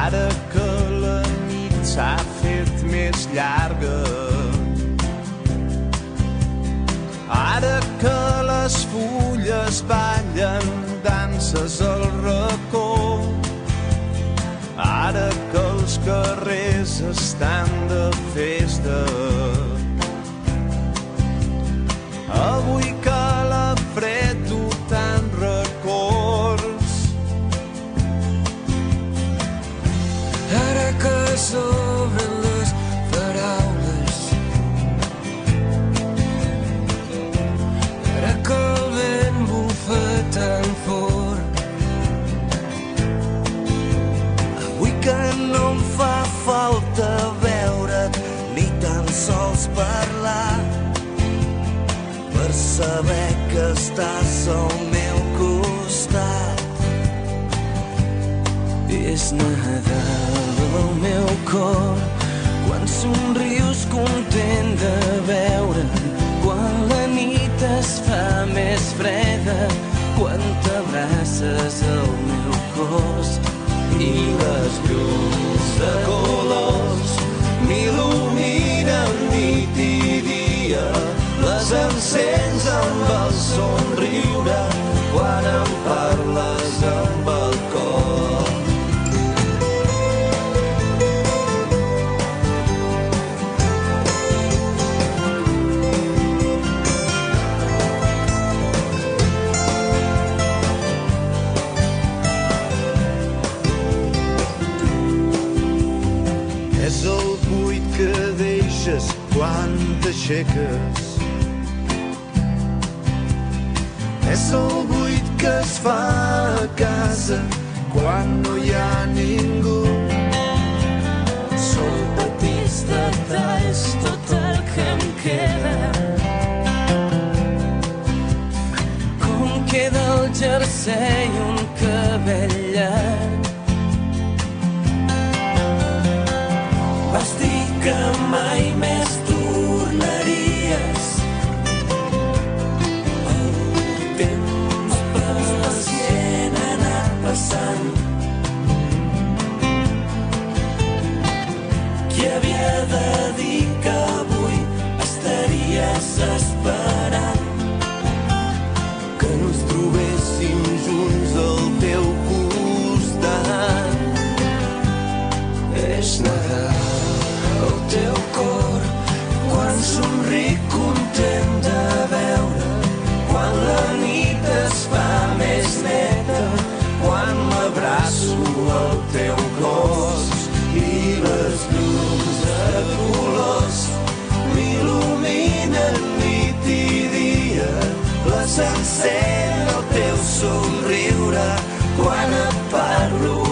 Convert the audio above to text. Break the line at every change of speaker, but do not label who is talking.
Ara que la nit s'ha fet més llarga, ara que les fulles ballen danses al racó, ara que els carrers estan de festa, avui que la fred du tant records,
ara que s'obren les paraules, ara que el vent bufa tan fort,
avui que no em fa falta veure't ni tan sols parlar, per saber que estàs al meu costat.
és Nadal al meu cor, quan somrius content de veure'm, quan la nit es fa més freda, quan t'abraces al meu cos i les llums de colors m'il·luminen nit i dia, les encens amb el somriure quan em parles amb el cor.
És el buit que deixes quan t'aixeques, és el buit que es fa a casa quan no hi ha ningú.
Són petits detalls tot el que em queda,
Com queda el jersei i un cabell llarg.
Vas dir que mai més tornaries. El temps pacient ha anat passant. Qui havia de dir que avui estaries esperant que no ens trobéssim junts al teu costat?
És Nadal al teu cor, quan somric content de veure, quan la nit es fa més neta, quan m'abraço al teu cos i les llums de colors m'il·luminen nit i dia, les encén el teu somriure quan et parlo